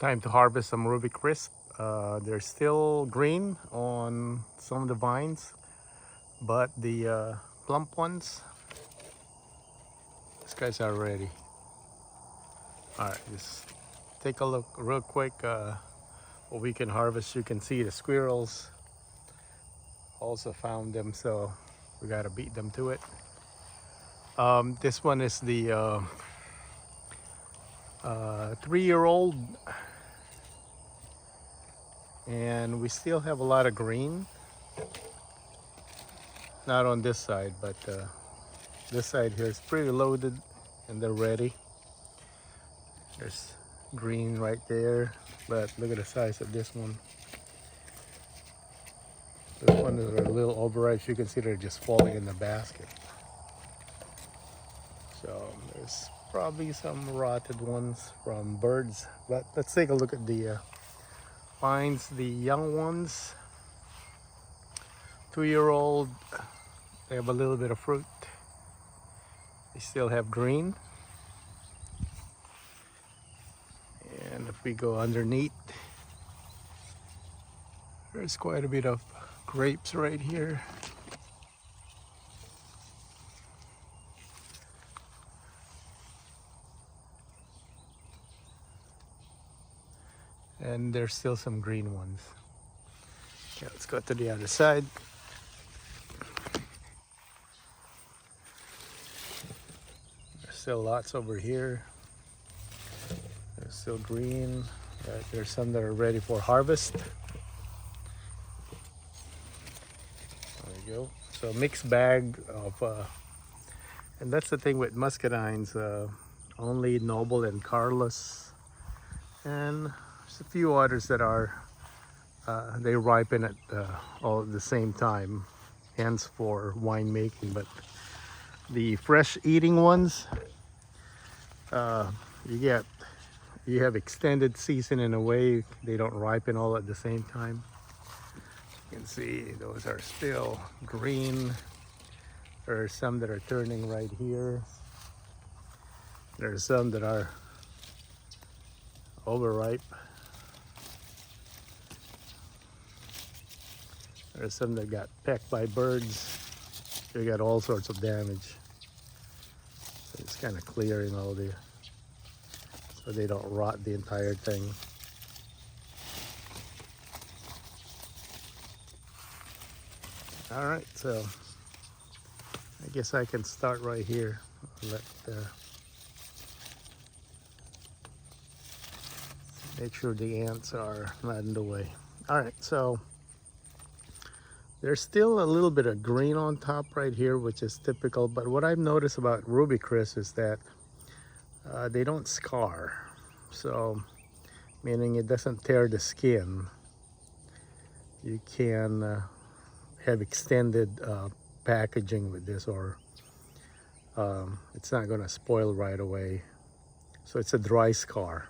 Time to harvest some Ruby Crisp. They're still green on some of the vines, but the plump ones, these guys are ready. All right, just take a look real quick what we can harvest. You can see the squirrels also found them, so we gotta beat them to it. This one is the 3-year-old, and we still have a lot of green. Not on this side, but this side here is pretty loaded and they're ready. There's green right there, but look at the size of this one. This one is a little overripe. You can see they're just falling in the basket. So there's probably some rotted ones from birds, but let's take a look at the vines, the young ones. 2-year-old, they have a little bit of fruit. They still have green. And if we go underneath, there's quite a bit of grapes right here. And there's still some green ones. Okay, let's go to the other side. There's still lots over here. There's still green. There's some that are ready for harvest. There you go. So mixed bag of, and that's the thing with Muscadines. Only Noble and Carlos, and there's a few others that are they ripen at all at the same time, hence for winemaking. But the fresh eating ones, you have extended season in a way. They don't ripen all at the same time. You can see those are still green. There are some that are turning right here. There are some that are overripe. There are some that got pecked by birds. They got all sorts of damage. So it's kind of clearing all the, so they don't rot the entire thing. All right, so I guess I can start right here. Let make sure the ants are not in the way. All right, so there's still a little bit of green on top right here, which is typical. But what I've noticed about Ruby Crisp is that they don't scar. So, meaning it doesn't tear the skin. You can have extended packaging with this, or it's not going to spoil right away. So it's a dry scar.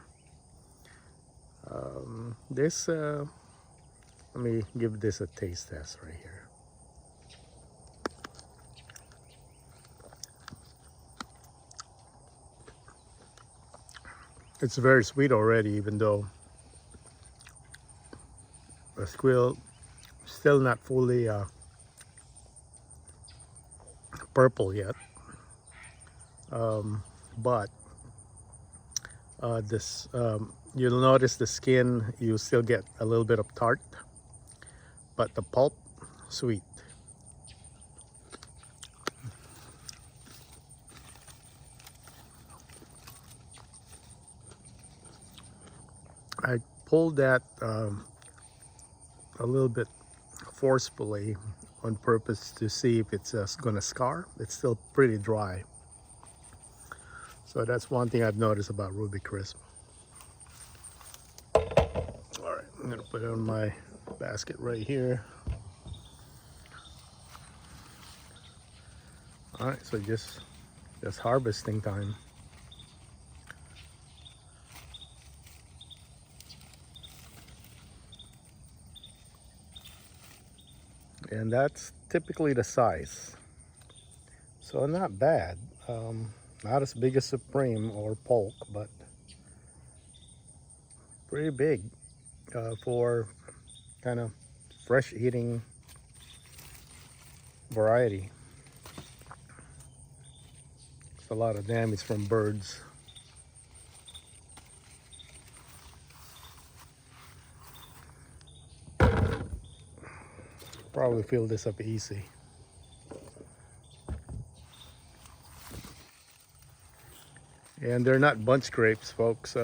Let me give this a taste test right here. It's very sweet already, even though the squirrel still not fully purple yet. But this you'll notice the skin, you still get a little bit of tart, but the pulp, sweet. I pulled that a little bit forcefully on purpose to see if it's going to scar. It's still pretty dry. So that's one thing I've noticed about Ruby Crisp. All right, I'm going to put it on my basket right here. All right, so just harvesting time. And that's typically the size. So not bad. Not as big as Supreme or Polk, but pretty big for kind of fresh eating variety. It's a lot of damage from birds. Probably fill this up easy. And they're not bunch grapes, folks.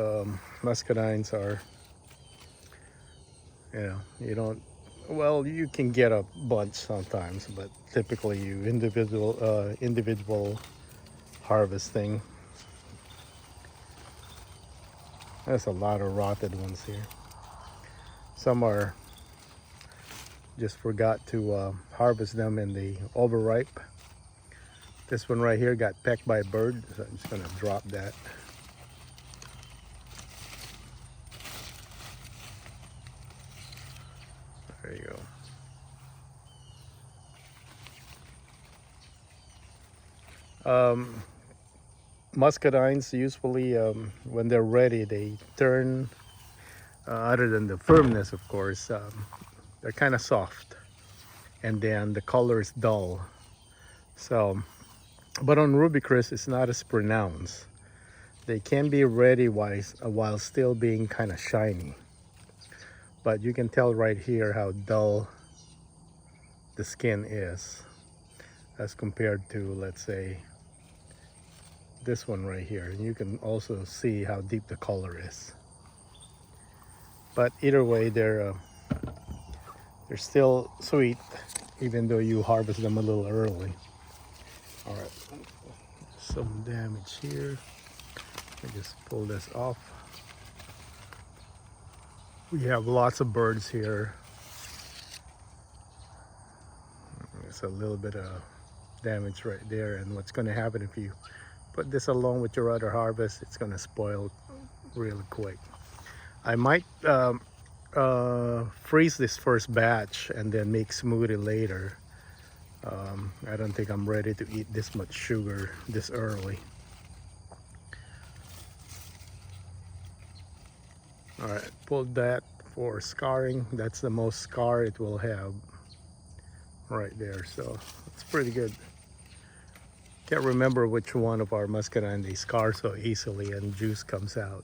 Muscadines are, you don't, well, you can get a bunch sometimes, but typically you individual harvesting. There's a lot of rotted ones here. Some are just forgot to harvest them in the overripe. This one right here got pecked by a bird, so I'm just gonna drop that. There you go. Muscadines usually, when they're ready, they turn, other than the firmness, of course, they're kind of soft, and then the color is dull. So, but on Ruby Chris, it's not as pronounced. They can be ready while still being kind of shiny. But you can tell right here how dull the skin is as compared to, let's say, this one right here. And you can also see how deep the color is. But either way, they're still sweet, even though you harvest them a little early. All right, some damage here. I just pull this off. We have lots of birds here. There's a little bit of damage right there, and what's going to happen if you put this along with your other harvest, it's going to spoil really quick. I might freeze this first batch and then make smoothie later. I don't think I'm ready to eat this much sugar this early. All right, pulled that for scarring. That's the most scar it will have right there, so it's pretty good. Can't remember which one of our muscadine they scar so easily and juice comes out.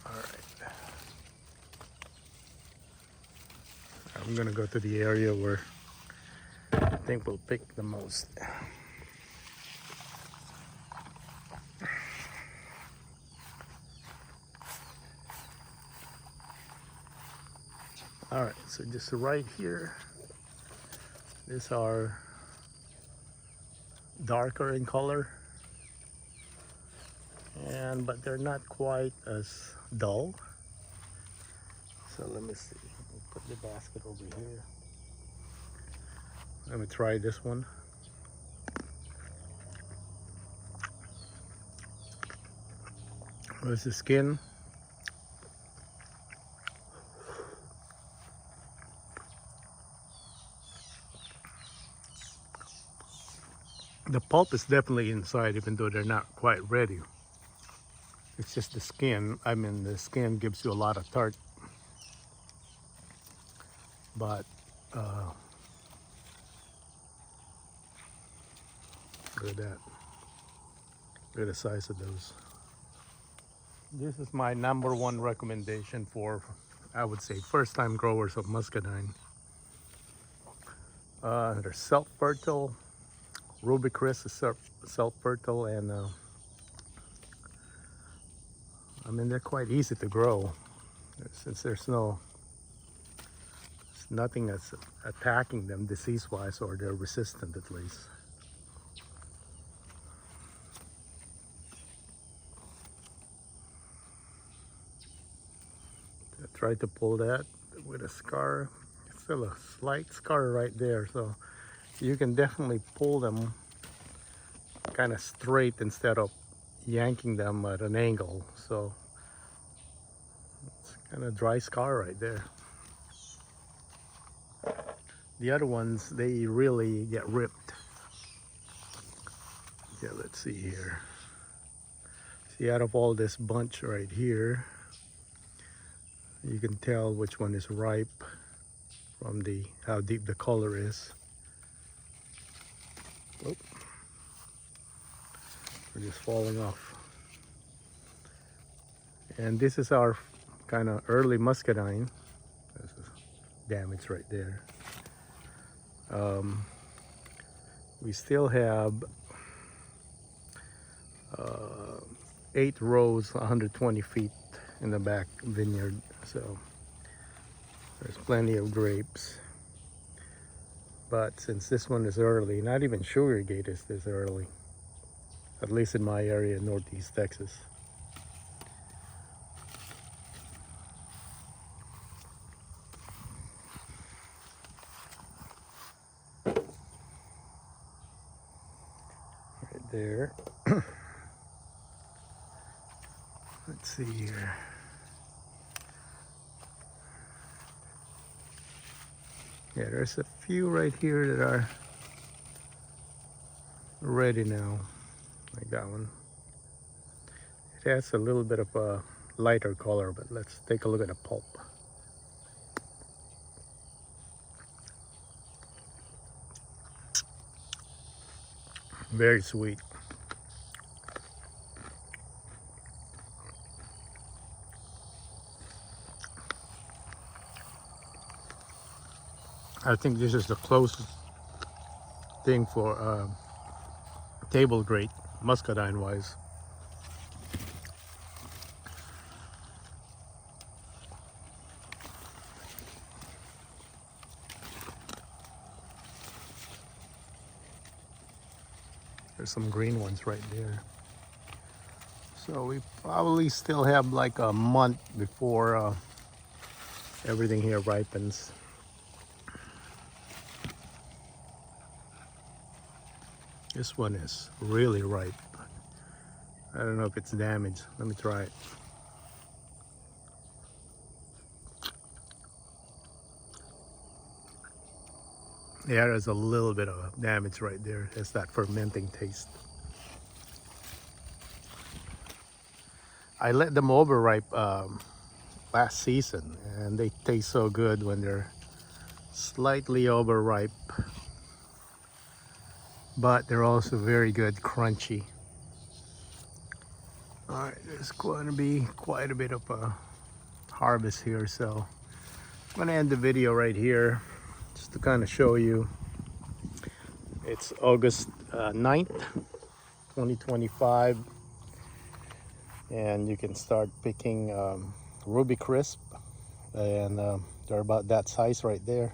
All right, I'm gonna go to the area where I think we'll pick the most. All right, so just right here, these are darker in color, but they're not quite as dull. So let me see, we'll put the basket over here. Let me try this one. There's the skin. The pulp is definitely inside, even though they're not quite ready. It's just the skin. I mean, the skin gives you a lot of tart. But look at that. Look at the size of those. This is my #1 recommendation for, I would say, first-time growers of muscadine. They're self-fertile. Ruby Chris is self-fertile, and I mean, they're quite easy to grow since there's nothing that's attacking them disease-wise, or they're resistant at least. I tried to pull that with a scar. It's still a slight scar right there, so you can definitely pull them kind of straight instead of yanking them at an angle. So it's kind of dry scar right there. The other ones, they really get ripped. Yeah, let's see here. See, out of all this bunch right here, you can tell which one is ripe from how deep the color is. Oh, we're just falling off. And this is our kind of early Muscadine. This is damage right there. We still have 8 rows, 120 feet in the back vineyard, so there's plenty of grapes. But since this one is early, not even Sugargate is this early, at least in my area in Northeast Texas. Right there. Let's see here. Yeah, there's a few right here that are ready now, like that one. It has a little bit of a lighter color, but let's take a look at the pulp. Very sweet. I think this is the closest thing for table grape, Muscadine wise. There's some green ones right there. So we probably still have like a month before everything here ripens. This one is really ripe. I don't know if it's damaged. Let me try it. Yeah, there's a little bit of damage right there. It's that fermenting taste. I let them overripe last season, and they taste so good when they're slightly overripe. But they're also very good, crunchy. All right, there's going to be quite a bit of a harvest here, so I'm going to end the video right here just to kind of show you. It's August 9th, 2025, and you can start picking Ruby Crisp, and they're about that size right there.